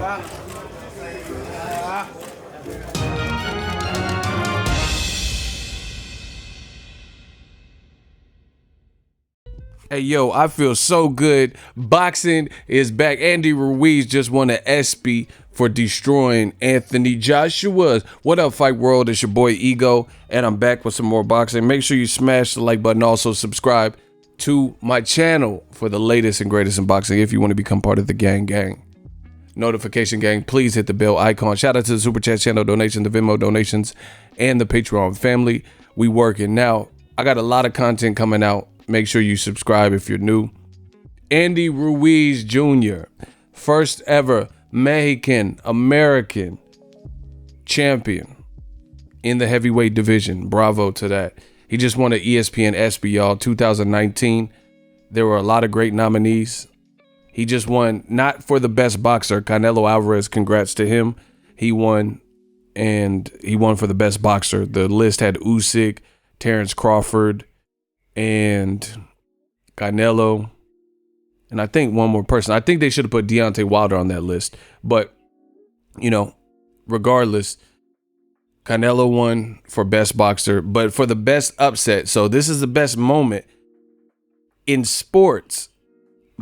Hey, yo, I feel so good. Boxing is back. Andy Ruiz just won an ESPY for destroying Anthony Joshua. What up, Fight World? It's your boy Ego, and I'm back with some more boxing. Make sure you smash the like button. Also, subscribe to my channel for the latest and greatest in boxing if you want to become part of the gang. Notification gang, please hit the bell icon. Shout out to the Super Chat channel donation, the Venmo donations, and the Patreon family. We working. Now, I got a lot of content coming out. Make sure you subscribe if you're new. Andy Ruiz Jr., first ever Mexican-American champion in the heavyweight division. Bravo to that. He just won an ESPN ESPY, y'all, 2019. There were a lot of great nominees. He just won, not for the best boxer, Canelo Alvarez, congrats to him. He won, and he won for the best boxer. The list had Usyk, Terrence Crawford, and Canelo, and I think one more person. I think they should have put Deontay Wilder on that list. But, you know, regardless, Canelo won for best boxer, but for the best upset. So this is the best moment in sports.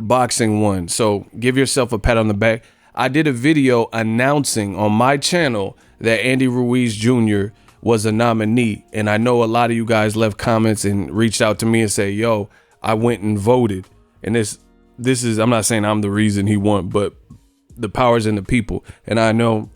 Boxing won. So give yourself a pat on the back. I did a video announcing on my channel that Andy Ruiz Jr. was a nominee, and I know a lot of you guys left comments and reached out to me and say, yo, I went and voted. And this is, I'm not saying I'm the reason he won, but the power's in the people. And I know,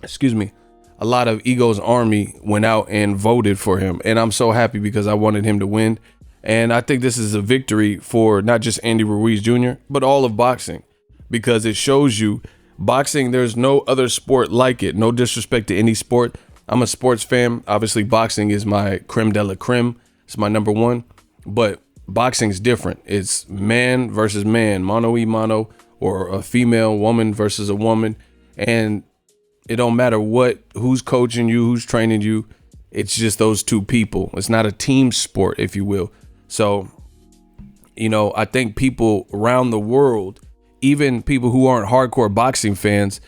excuse me, a lot of Ego's army went out and voted for him, and I'm so happy because I wanted him to win. And I think this is a victory for not just Andy Ruiz Jr., but all of boxing, because it shows you boxing, there's no other sport like it. No disrespect to any sport. I'm a sports fan. Obviously, boxing is my creme de la creme. It's my number one. But boxing's different. It's man versus man, mano y mano, or a female woman versus a woman. And it don't matter who's coaching you, who's training you. It's just those two people. It's not a team sport, if you will. So, you know, I think people around the world, even people who aren't hardcore boxing fans,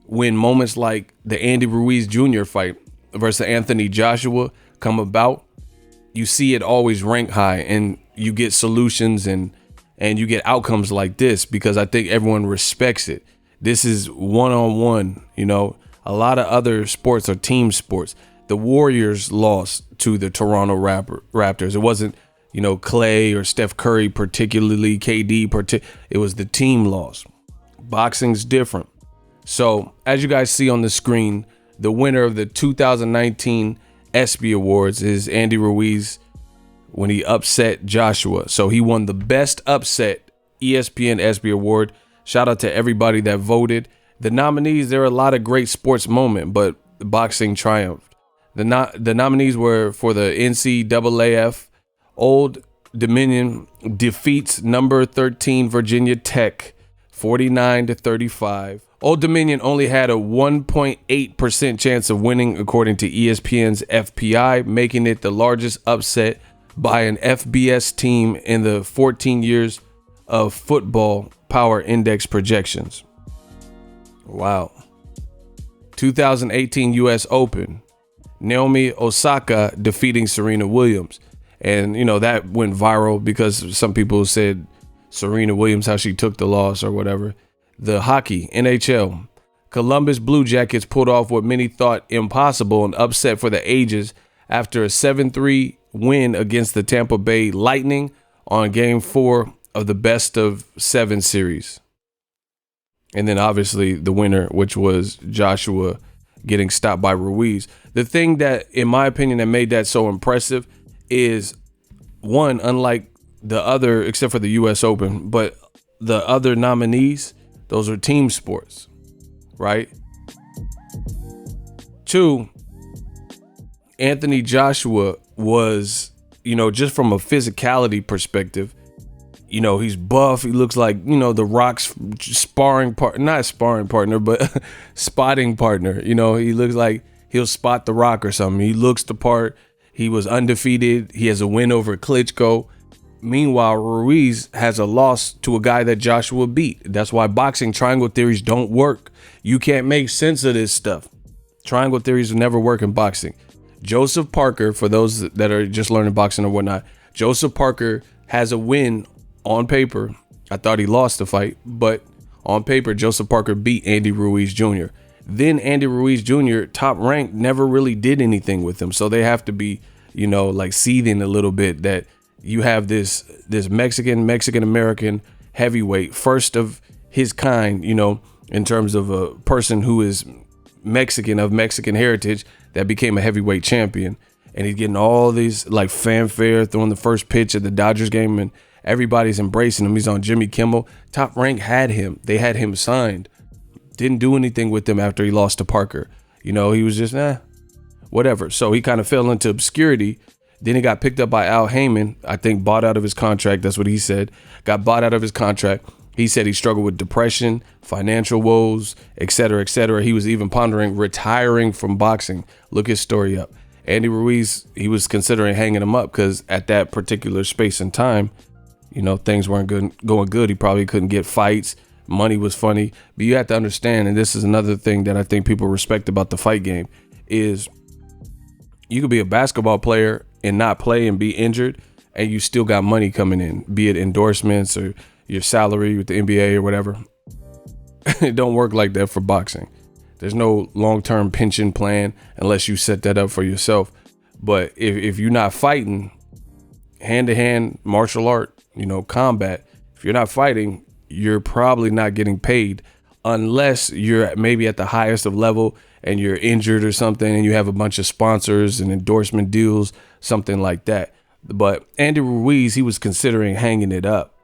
when moments like the Andy Ruiz Jr. fight versus Anthony Joshua come about, you see it always rank high, and you get solutions and you get outcomes like this because I think everyone respects it. This is one-on-one. You know, a lot of other sports are team sports. The Warriors lost to the Toronto Raptors. It wasn't, you know, Clay or Steph Curry particularly, KD, it was the team loss. Boxing's different. So, as you guys see on the screen, the winner of the 2019 ESPY Awards is Andy Ruiz when he upset Joshua. So, he won the Best Upset ESPN ESPY Award. Shout out to everybody that voted. The nominees, there are a lot of great sports moments, but boxing triumphed. The nominees were for the NCAAF. Old Dominion defeats number 13 Virginia Tech 49-35. Old Dominion only had a 1.8% chance of winning, according to ESPN's FPI, making it the largest upset by an FBS team in the 14 years of football power index projections. Wow. 2018 U.S. Open, Naomi Osaka defeating Serena Williams. And, you know, that went viral because some people said Serena Williams, how she took the loss or whatever. The hockey, NHL, Columbus Blue Jackets pulled off what many thought impossible, an upset for the ages after a 7-3 win against the Tampa Bay Lightning on Game 4 of the best of 7 series. And then obviously the winner, which was Joshua getting stopped by Ruiz. The thing that, in my opinion, that made that so impressive is, one, unlike the other, except for the U.S. Open, but the other nominees, those are team sports, right? 2, Anthony Joshua was, you know, just from a physicality perspective, you know, he's buff. He looks like, you know, The Rock's sparring partner, not sparring partner, but spotting partner. You know, he looks like he'll spot The Rock or something. He looks the part. He was undefeated. He has a win over Klitschko. Meanwhile, Ruiz has a loss to a guy that Joshua beat. That's why boxing triangle theories don't work. You can't make sense of this stuff. Triangle theories will never work in boxing. Joseph Parker, for those that are just learning boxing or whatnot, Joseph Parker has a win on paper. I thought he lost the fight, but on paper, Joseph Parker beat Andy Ruiz Jr. Then Andy Ruiz Jr., top ranked, never really did anything with him. So they have to be, like seething a little bit that you have this Mexican-American heavyweight, first of his kind, in terms of a person who is Mexican, of Mexican heritage, that became a heavyweight champion. And he's getting all these like fanfare, throwing the first pitch at the Dodgers game, and everybody's embracing him. He's on Jimmy Kimmel. Top Rank had him. They had him signed. Didn't do anything with him after he lost to Parker. He was just, whatever. So he kind of fell into obscurity. Then he got picked up by Al Heyman, I think bought out of his contract. That's what he said. Got bought out of his contract. He said he struggled with depression, financial woes, et cetera, et cetera. He was even pondering retiring from boxing. Look his story up. Andy Ruiz, he was considering hanging him up because at that particular space and time, things weren't going good. He probably couldn't get fights. Money was funny. But you have to understand, and this is another thing that I think people respect about the fight game, is you could be a basketball player and not play and be injured, and you still got money coming in, be it endorsements or your salary with the NBA or whatever. It don't work like that for boxing. There's no long-term pension plan unless you set that up for yourself. But if you're not fighting hand-to-hand martial art, combat, if you're not fighting, you're probably not getting paid unless you're maybe at the highest of level and you're injured or something and you have a bunch of sponsors and endorsement deals, something like that. But Andy Ruiz, he was considering hanging it up.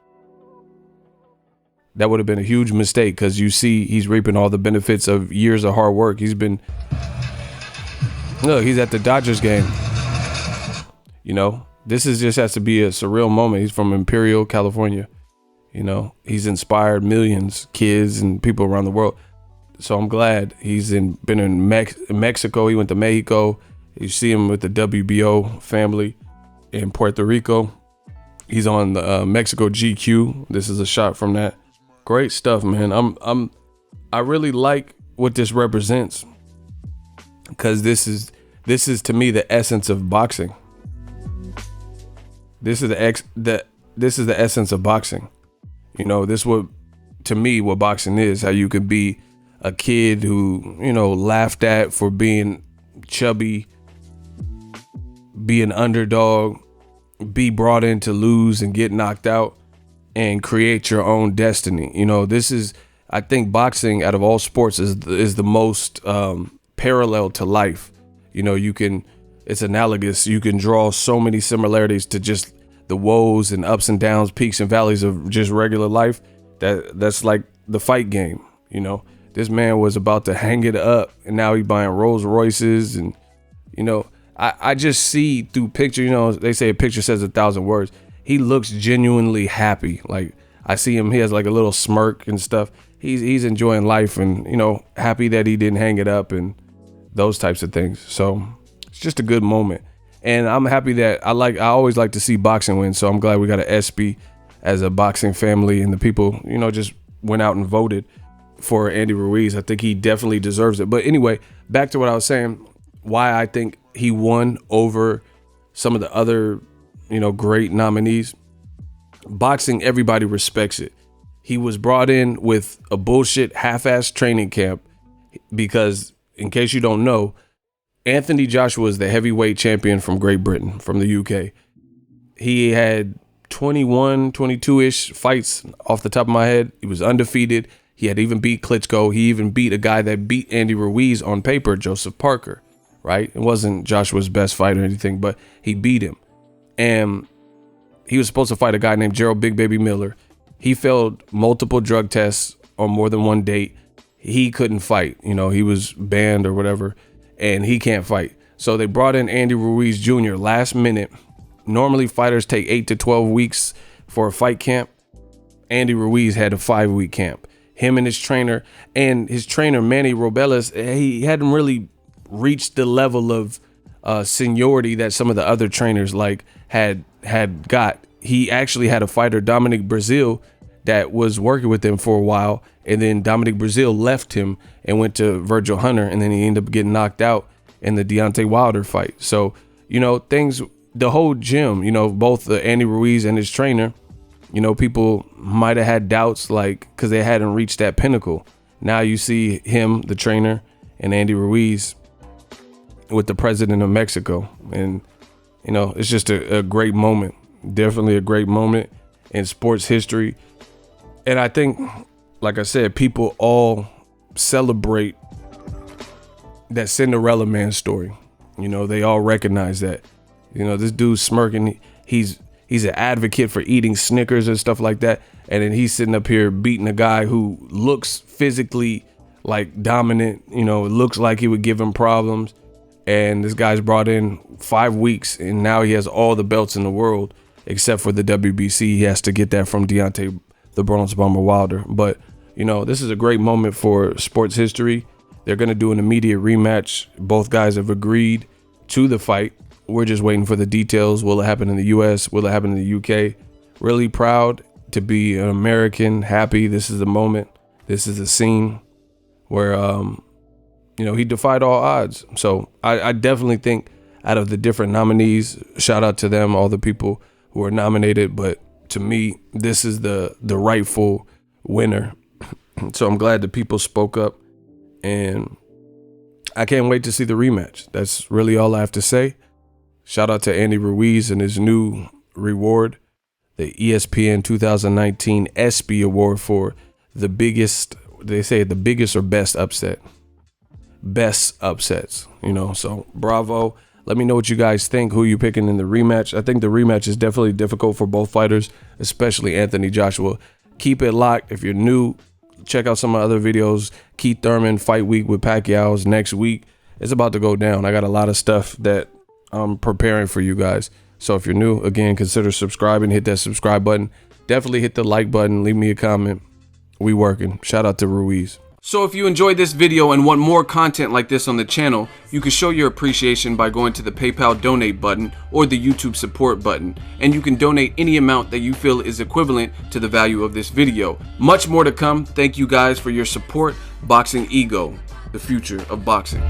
That would have been a huge mistake because you see he's reaping all the benefits of years of hard work. He's at the Dodgers game. This has to be a surreal moment. He's from Imperial, California. He's inspired millions, kids and people around the world. So I'm glad he's been in Mexico. He went to Mexico. You see him with the WBO family in Puerto Rico. He's on the Mexico GQ. This is a shot from that. Great stuff, man. I really like what this represents because this is to me the essence of boxing. This is the essence of boxing. This to me what boxing is. How you could be a kid who laughed at for being chubby, be an underdog, be brought in to lose and get knocked out, and create your own destiny. I think boxing out of all sports is the most parallel to life. It's analogous. You can draw so many similarities to just the woes and ups and downs, peaks and valleys of just regular life. That's like the fight game. This man was about to hang it up and now he's buying Rolls Royces. And, I just see through picture, they say a picture says 1,000 words. He looks genuinely happy. Like I see him, he has like a little smirk and stuff. He's enjoying life and, happy that he didn't hang it up and those types of things. So it's just a good moment. And I'm happy that I always like to see boxing win. So I'm glad we got an ESPY as a boxing family and the people, just went out and voted for Andy Ruiz. I think he definitely deserves it. But anyway, back to what I was saying, why I think he won over some of the other great nominees. Boxing, everybody respects it. He was brought in with a bullshit half-ass training camp because, in case you don't know, Anthony Joshua is the heavyweight champion from Great Britain, from the UK. He had 21, 22-ish fights off the top of my head. He was undefeated. He had even beat Klitschko. He even beat a guy that beat Andy Ruiz on paper, Joseph Parker, right? It wasn't Joshua's best fight or anything, but he beat him. And he was supposed to fight a guy named Gerald Big Baby Miller. He failed multiple drug tests on more than one date. He couldn't fight. He was banned or whatever, and he can't fight. So they brought in Andy Ruiz Jr. last minute. Normally fighters take 8 to 12 weeks for a fight camp. Andy Ruiz had a 5-week camp. Him and his trainer Manny Robeles, he hadn't really reached the level of seniority that some of the other trainers had got he actually had a fighter, Dominic Brazil, that was working with him for a while, and then Dominic Brazil left him and went to Virgil Hunter, and then he ended up getting knocked out in the Deontay Wilder fight. So, you know, the whole gym, you know, both Andy Ruiz and his trainer, you know, people might have had doubts, like, because they hadn't reached that pinnacle. Now you see him, the trainer, and Andy Ruiz with the president of Mexico. And, you know, it's just a great moment. Definitely a great moment in sports history. And I think, like I said, people all celebrate that Cinderella Man story. You know, they all recognize that. You know, this dude's smirking. He's an advocate for eating Snickers and stuff like that. And then he's sitting up here beating a guy who looks physically like dominant. You know, it looks like he would give him problems. And this guy's brought in 5 weeks, and now he has all the belts in the world except for the WBC. He has to get that from Deontay the Bronze Bomber Wilder. But, you know, this is a great moment for sports history. They're going to do an immediate rematch. Both guys have agreed to the fight. We're just waiting for the details. Will it happen in the US? Will it happen in the UK? Really proud to be an American, happy. This is the moment. This is a scene where, you know, he defied all odds. So I definitely think out of the different nominees, shout out to them, all the people who are nominated. But to me, this is the rightful winner. So I'm glad the people spoke up, and I can't wait to see the rematch. That's really all I have to say. Shout out to Andy Ruiz and his new reward, the ESPN 2019 ESPY award for the biggest, they say the biggest or best upset. Best upsets, you know, so bravo. Let me know what you guys think, who you picking in the rematch. I think the rematch is definitely difficult for both fighters, especially Anthony Joshua. Keep it locked. If you're new, check out some of my other videos. Keith Thurman fight week with Pacquiao's next week. It's about to go down. I got a lot of stuff that I'm preparing for you guys. So if you're new, again, consider subscribing. Hit that subscribe button. Definitely hit the like button. Leave me a comment. We working. Shout out to Ruiz. So if you enjoyed this video and want more content like this on the channel, you can show your appreciation by going to the PayPal donate button or the YouTube support button, and you can donate any amount that you feel is equivalent to the value of this video. Much more to come. Thank you guys for your support. Boxing Ego, the future of boxing.